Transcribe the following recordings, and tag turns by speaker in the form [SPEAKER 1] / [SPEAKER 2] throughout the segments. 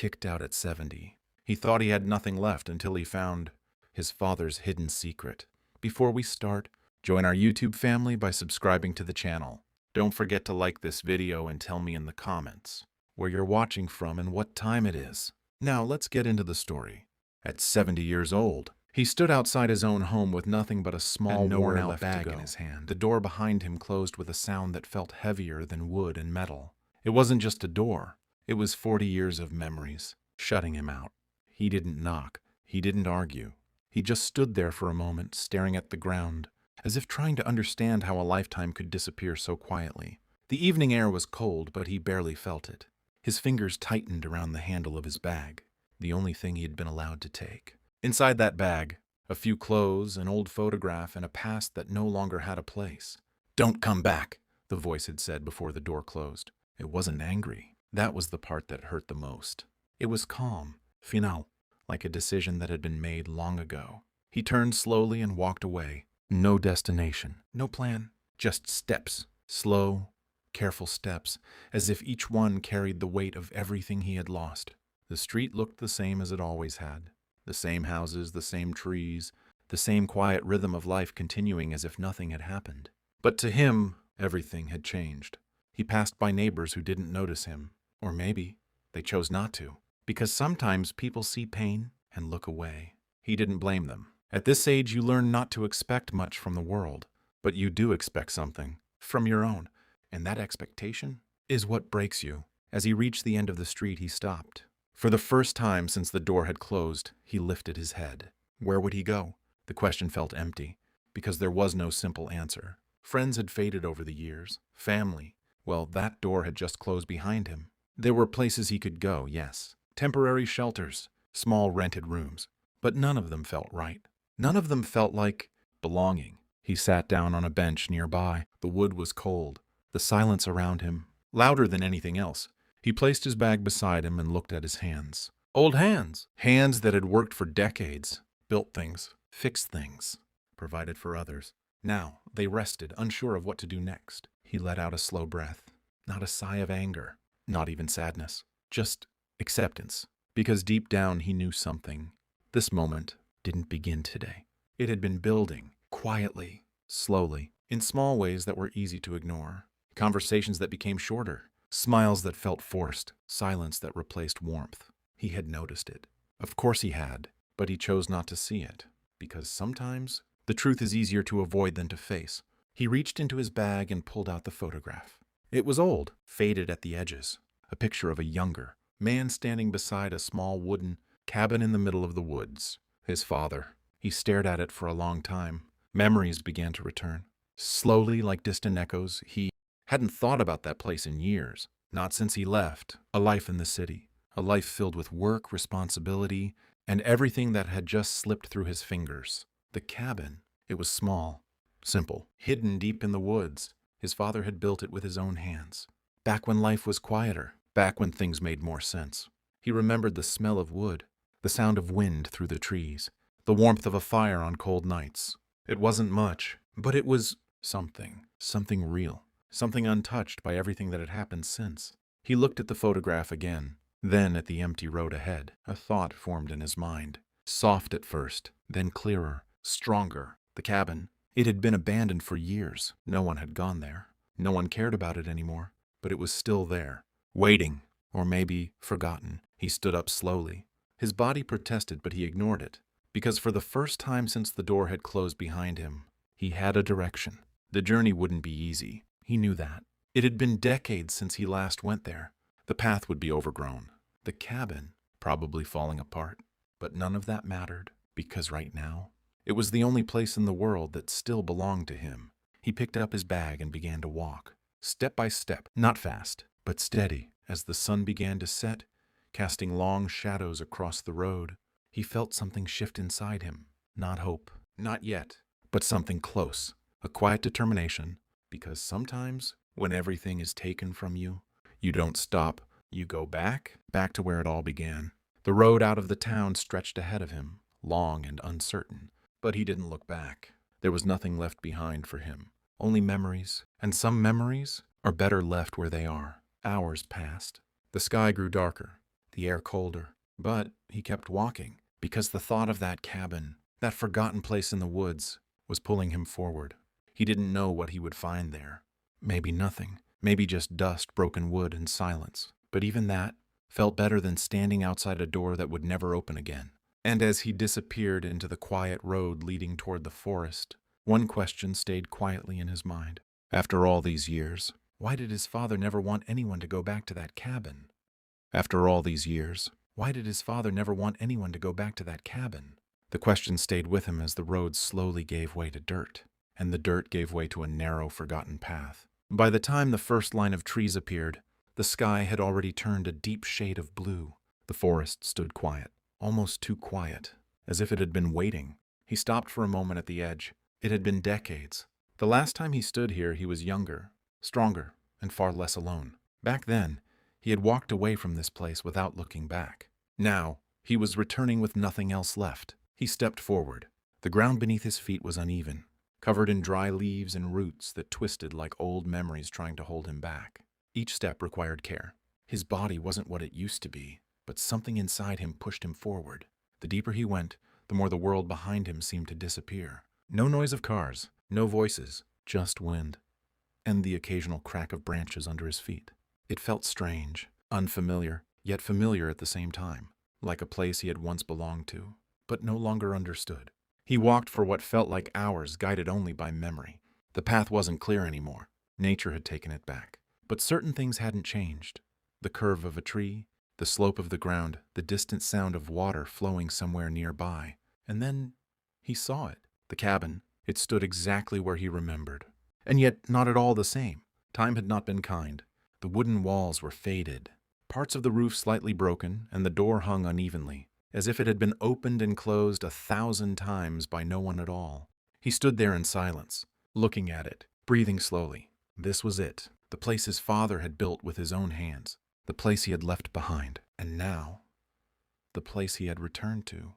[SPEAKER 1] kicked out at 70. He thought he had nothing left until he found his father's hidden secret. Before we start, join our YouTube family by subscribing to the channel. Don't forget to like this video and tell me in the comments where you're watching from and what time it is. Now let's get into the story. At 70 years old, he stood outside his own home with nothing but a small, worn-out bag in his hand. The door behind him closed with a sound that felt heavier than wood and metal. It wasn't just a door. It was 40 years of memories, shutting him out. He didn't knock. He didn't argue. He just stood there for a moment, staring at the ground, as if trying to understand how a lifetime could disappear so quietly. The evening air was cold, but he barely felt it. His fingers tightened around the handle of his bag, the only thing he had been allowed to take. Inside that bag, a few clothes, an old photograph, and a past that no longer had a place. "Don't come back," the voice had said before the door closed. It wasn't angry. That was the part that hurt the most. It was calm, final, like a decision that had been made long ago. He turned slowly and walked away. No destination, no plan, just steps, slow, careful steps, as if each one carried the weight of everything he had lost. The street looked the same as it always had. The same houses, the same trees, the same quiet rhythm of life continuing as if nothing had happened. But to him, everything had changed. He passed by neighbors who didn't notice him, or maybe they chose not to, because sometimes people see pain and look away. He didn't blame them. At this age, you learn not to expect much from the world, but you do expect something from your own, and that expectation is what breaks you. As he reached the end of the street, he stopped. For the first time since the door had closed, he lifted his head. Where would he go? The question felt empty, because there was no simple answer. Friends had faded over the years. Family, well, that door had just closed behind him. There were places he could go, yes. Temporary shelters, small rented rooms. But none of them felt right. None of them felt like belonging. He sat down on a bench nearby. The wood was cold. The silence around him, louder than anything else. He placed his bag beside him and looked at his hands. Old hands. Hands that had worked for decades, built things, fixed things, provided for others. Now they rested, unsure of what to do next. He let out a slow breath. Not a sigh of anger, not even sadness, just acceptance. Because deep down he knew something. This moment didn't begin today. It had been building, quietly, slowly, in small ways that were easy to ignore. Conversations that became shorter. Smiles that felt forced, silence that replaced warmth. He had noticed it. Of course he had, but he chose not to see it, because sometimes the truth is easier to avoid than to face. He reached into his bag and pulled out the photograph. It was old, faded at the edges, a picture of a younger man standing beside a small wooden cabin in the middle of the woods. His father. He stared at it for a long time. Memories began to return. Slowly, like distant echoes, he hadn't thought about that place in years, not since he left. A life in the city, a life filled with work, responsibility, and everything that had just slipped through his fingers. The cabin, it was small, simple, hidden deep in the woods. His father had built it with his own hands. Back when life was quieter, back when things made more sense. He remembered the smell of wood, the sound of wind through the trees, the warmth of a fire on cold nights. It wasn't much, but it was something real. Something untouched by everything that had happened since. He looked at the photograph again, then at the empty road ahead. A thought formed in his mind. Soft at first, then clearer, stronger. The cabin. It had been abandoned for years. No one had gone there. No one cared about it anymore. But it was still there, waiting, or maybe forgotten. He stood up slowly. His body protested, but he ignored it. Because for the first time since the door had closed behind him, he had a direction. The journey wouldn't be easy. He knew that. It had been decades since he last went there. The path would be overgrown. The cabin probably falling apart. But none of that mattered, because right now, it was the only place in the world that still belonged to him. He picked up his bag and began to walk, step by step, not fast, but steady. As the sun began to set, casting long shadows across the road, he felt something shift inside him. Not hope, not yet, but something close. A quiet determination. Because sometimes, when everything is taken from you, you don't stop. You go back to where it all began. The road out of the town stretched ahead of him, long and uncertain. But he didn't look back. There was nothing left behind for him. Only memories. And some memories are better left where they are. Hours passed. The sky grew darker. the air colder. But he kept walking, because the thought of that cabin, that forgotten place in the woods, was pulling him forward. He didn't know what he would find there. Maybe nothing. Maybe just dust, broken wood, and silence. But even that felt better than standing outside a door that would never open again. And as he disappeared into the quiet road leading toward the forest, one question stayed quietly in his mind. After all these years, why did his father never want anyone to go back to that cabin? After all these years, why did his father never want anyone to go back to that cabin? The question stayed with him as the road slowly gave way to dirt, and the dirt gave way to a narrow, forgotten path. By the time the first line of trees appeared, the sky had already turned a deep shade of blue. The forest stood quiet, almost too quiet, as if it had been waiting. He stopped for a moment at the edge. It had been decades. The last time he stood here, he was younger, stronger, and far less alone. Back then, he had walked away from this place without looking back. Now, he was returning with nothing else left. He stepped forward. The ground beneath his feet was uneven, covered in dry leaves and roots that twisted like old memories trying to hold him back. Each step required care. His body wasn't what it used to be, but something inside him pushed him forward. The deeper he went, the more the world behind him seemed to disappear. No noise of cars, no voices, just wind, and the occasional crack of branches under his feet. It felt strange, unfamiliar, yet familiar at the same time, like a place he had once belonged to, but no longer understood. He walked for what felt like hours, guided only by memory. The path wasn't clear anymore. Nature had taken it back. But certain things hadn't changed. The curve of a tree, the slope of the ground, the distant sound of water flowing somewhere nearby. And then he saw it. The cabin. It stood exactly where he remembered. And yet not at all the same. Time had not been kind. The wooden walls were faded, parts of the roof slightly broken, and the door hung unevenly, as if it had been opened and closed 1,000 times by no one at all. He stood there in silence, looking at it, breathing slowly. This was it, the place his father had built with his own hands, the place he had left behind, and now, the place he had returned to,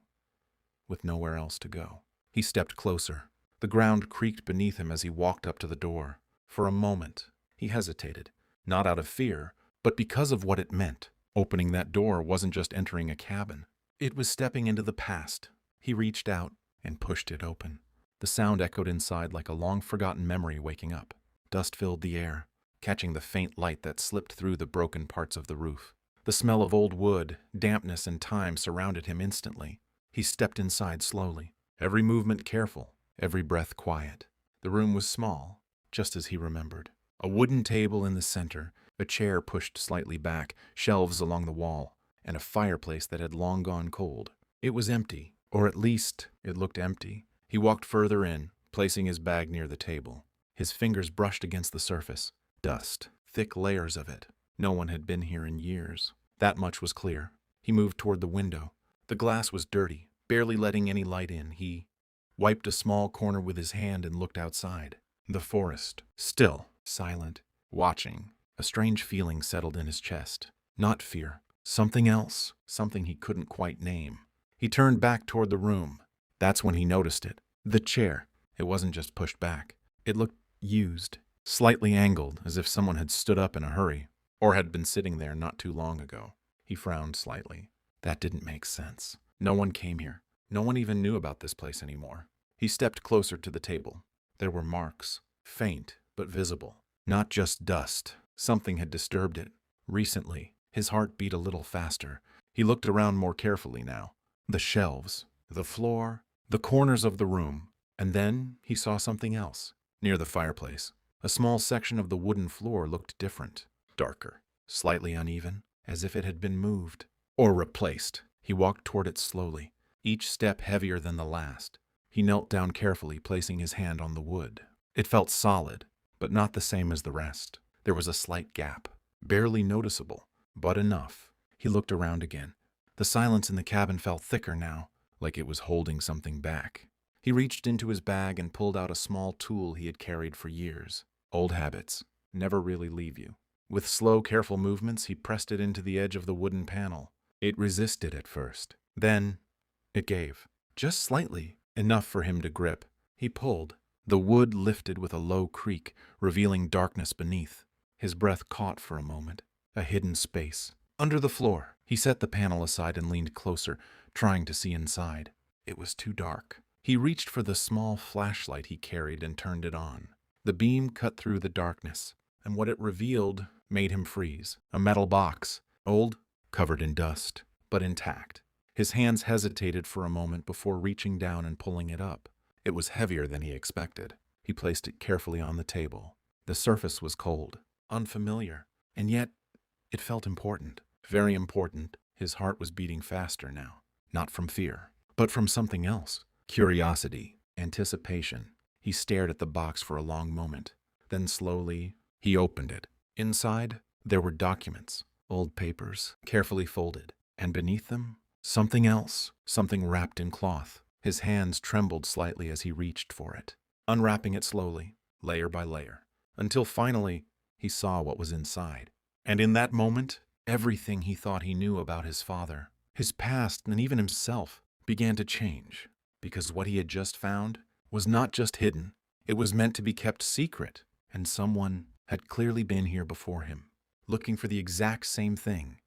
[SPEAKER 1] with nowhere else to go. He stepped closer. The ground creaked beneath him as he walked up to the door. For a moment, he hesitated, not out of fear, but because of what it meant. Opening that door wasn't just entering a cabin. It was stepping into the past. He reached out and pushed it open. The sound echoed inside like a long-forgotten memory waking up. Dust filled the air, catching the faint light that slipped through the broken parts of the roof. The smell of old wood, dampness, and time surrounded him instantly. He stepped inside slowly, every movement careful, every breath quiet. The room was small, just as he remembered. A wooden table in the center, a chair pushed slightly back, shelves along the wall, and a fireplace that had long gone cold. It was empty, or at least it looked empty. He walked further in, placing his bag near the table. His fingers brushed against the surface. Dust, thick layers of it. No one had been here in years. That much was clear. He moved toward the window. The glass was dirty, barely letting any light in. He wiped a small corner with his hand and looked outside. The forest, still, silent, watching. A strange feeling settled in his chest. Not fear. Something else. Something he couldn't quite name. He turned back toward the room. That's when he noticed it. The chair. It wasn't just pushed back. It looked used, slightly angled, as if someone had stood up in a hurry, or had been sitting there not too long ago. He frowned slightly. That didn't make sense. No one came here. No one even knew about this place anymore. He stepped closer to the table. There were marks, faint but visible. Not just dust. Something had disturbed it. Recently, his heart beat a little faster. He looked around more carefully now. The shelves, the floor, the corners of the room. And then he saw something else. Near the fireplace, a small section of the wooden floor looked different, darker, slightly uneven, as if it had been moved or replaced. He walked toward it slowly, each step heavier than the last. He knelt down carefully, placing his hand on the wood. It felt solid, but not the same as the rest. There was a slight gap, barely noticeable, but enough. He looked around again. The silence in the cabin felt thicker now, like it was holding something back. He reached into his bag and pulled out a small tool he had carried for years. Old habits never really leave you. With slow, careful movements, he pressed it into the edge of the wooden panel. It resisted at first. Then it gave. Just slightly, enough for him to grip. He pulled. The wood lifted with a low creak, revealing darkness beneath. His breath caught for a moment. A hidden space. Under the floor. He set the panel aside and leaned closer, trying to see inside. It was too dark. He reached for the small flashlight he carried and turned it on. The beam cut through the darkness, and what it revealed made him freeze. A metal box, old, covered in dust, but intact. His hands hesitated for a moment before reaching down and pulling it up. It was heavier than he expected. He placed it carefully on the table. The surface was cold, unfamiliar, and yet it felt important. Very important. His heart was beating faster now, not from fear, but from something else. Curiosity, anticipation. He stared at the box for a long moment. Then slowly, he opened it. Inside, there were documents, old papers, carefully folded, and beneath them, something else, something wrapped in cloth. His hands trembled slightly as he reached for it, unwrapping it slowly, layer by layer, until finally he saw what was inside. And in that moment, everything he thought he knew about his father, his past, and even himself began to change, because what he had just found was not just hidden, it was meant to be kept secret, and someone had clearly been here before him, looking for the exact same thing.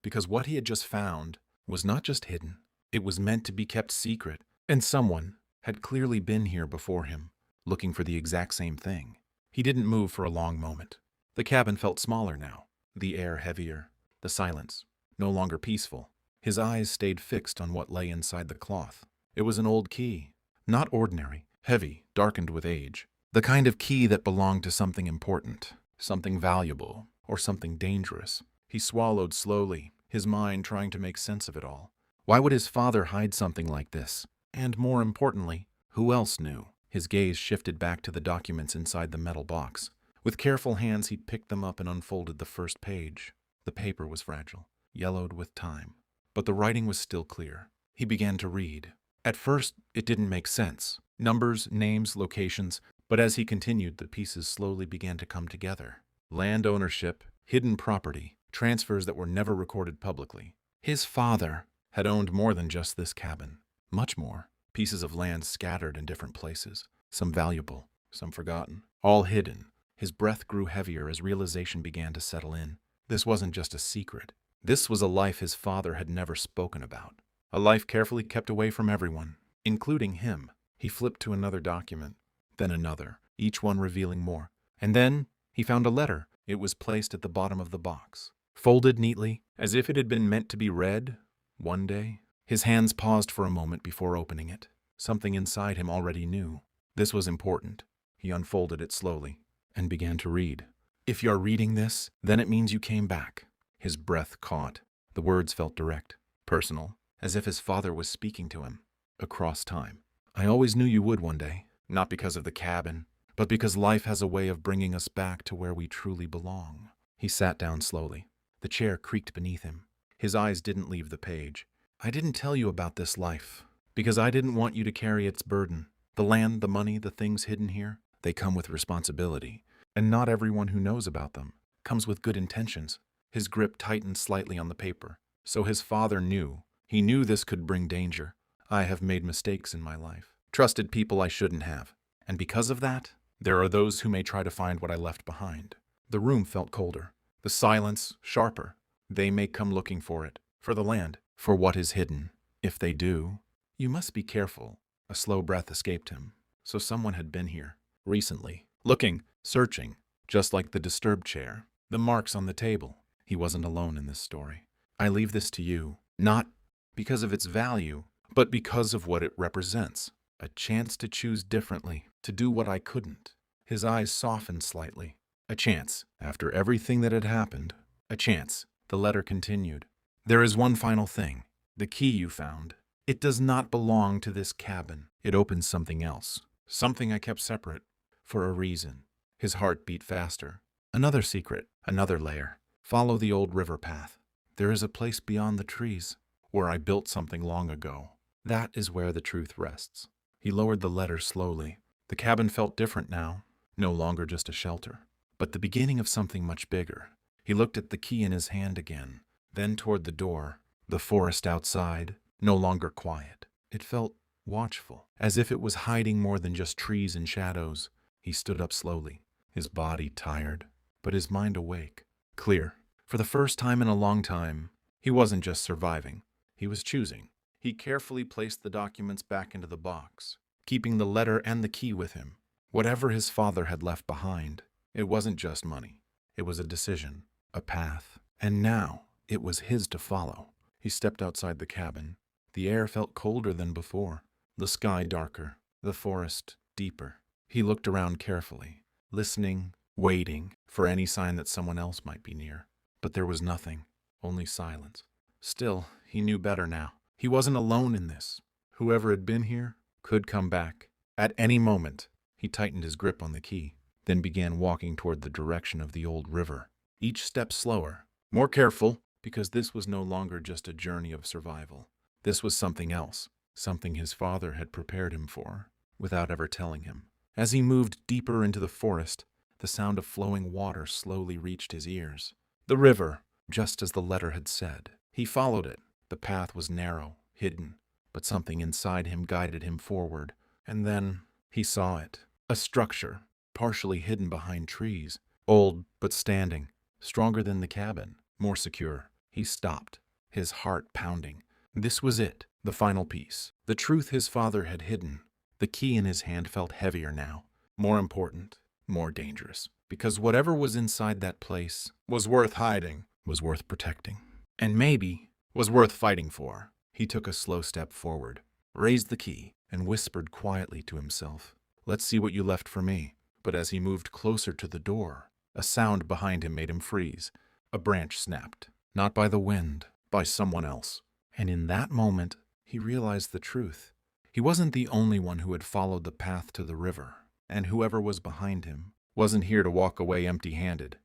[SPEAKER 1] Because what he had just found was not just hidden, it was meant to be kept secret, and someone had clearly been here before him, looking for the exact same thing. He didn't move for a long moment. The cabin felt smaller now, the air heavier, the silence no longer peaceful. His eyes stayed fixed on what lay inside the cloth. It was an old key, not ordinary, heavy, darkened with age. The kind of key that belonged to something important, something valuable, or something dangerous. He swallowed slowly, his mind trying to make sense of it all. Why would his father hide something like this? And more importantly, who else knew? His gaze shifted back to the documents inside the metal box. With careful hands, he picked them up and unfolded the first page. The paper was fragile, yellowed with time, but the writing was still clear. He began to read. At first, it didn't make sense. Numbers, names, locations, but as he continued, the pieces slowly began to come together. Land ownership, hidden property, transfers that were never recorded publicly. His father had owned more than just this cabin. Much more. Pieces of land scattered in different places. Some valuable, some forgotten. All hidden. His breath grew heavier as realization began to settle in. This wasn't just a secret. This was a life his father had never spoken about. A life carefully kept away from everyone, including him. He flipped to another document, then another, each one revealing more. And then he found a letter. It was placed at the bottom of the box, folded neatly, as if it had been meant to be read one day. His hands paused for a moment before opening it. Something inside him already knew. This was important. He unfolded it slowly and began to read. If you're reading this, then it means you came back. His breath caught. The words felt direct, personal, as if his father was speaking to him, across time. I always knew you would one day, not because of the cabin, but because life has a way of bringing us back to where we truly belong. He sat down slowly. The chair creaked beneath him. His eyes didn't leave the page. I didn't tell you about this life, because I didn't want you to carry its burden. The land, the money, the things hidden here, they come with responsibility, and not everyone who knows about them comes with good intentions. His grip tightened slightly on the paper. So his father knew. He knew this could bring danger. I have made mistakes in my life, trusted people I shouldn't have. And because of that, there are those who may try to find what I left behind. The room felt colder, the silence sharper. They may come looking for it, for the land, for what is hidden. If they do, you must be careful. A slow breath escaped him. So someone had been here, recently, looking, searching, just like the disturbed chair, the marks on the table. He wasn't alone in this story. I leave this to you, not because of its value, but because of what it represents. A chance to choose differently, to do what I couldn't. His eyes softened slightly. A chance, after everything that had happened. A chance. The letter continued. There is one final thing. The key you found. It does not belong to this cabin. It opens something else. Something I kept separate. For a reason. His heart beat faster. Another secret. Another layer. Follow the old river path. There is a place beyond the trees, where I built something long ago. That is where the truth rests. He lowered the letter slowly. The cabin felt different now, no longer just a shelter, but the beginning of something much bigger. He looked at the key in his hand again, then toward the door. The forest outside, no longer quiet. It felt watchful, as if it was hiding more than just trees and shadows. He stood up slowly, his body tired, but his mind awake. Clear. For the first time in a long time, He wasn't just surviving, he was choosing. He carefully placed the documents back into the box, keeping the letter and the key with him. Whatever his father had left behind, it wasn't just money. It was a decision, a path, and now it was his to follow. He stepped outside the cabin. The air felt colder than before, the sky darker, the forest deeper. He looked around carefully, listening, waiting for any sign that someone else might be near. But there was nothing, only silence. Still, he knew better now. He wasn't alone in this. Whoever had been here could come back. At any moment, he tightened his grip on the key, then began walking toward the direction of the old river. Each step slower, more careful, because this was no longer just a journey of survival. This was something else, something his father had prepared him for, without ever telling him. As he moved deeper into the forest, the sound of flowing water slowly reached his ears. The river, just as the letter had said. He followed it. The path was narrow, hidden, but something inside him guided him forward. And then he saw it. A structure, partially hidden behind trees, old but standing, stronger than the cabin, more secure. He stopped, his heart pounding. This was it, the final piece. The truth his father had hidden. The key in his hand felt heavier now, more important, more dangerous. Because whatever was inside that place was worth hiding, was worth protecting, and maybe was worth fighting for. He took a slow step forward, raised the key, and whispered quietly to himself, "Let's see what you left for me." But as he moved closer to the door, a sound behind him made him freeze. A branch snapped, not by the wind, by someone else. And in that moment, he realized the truth. He wasn't the only one who had followed the path to the river, and whoever was behind him wasn't here to walk away empty-handed.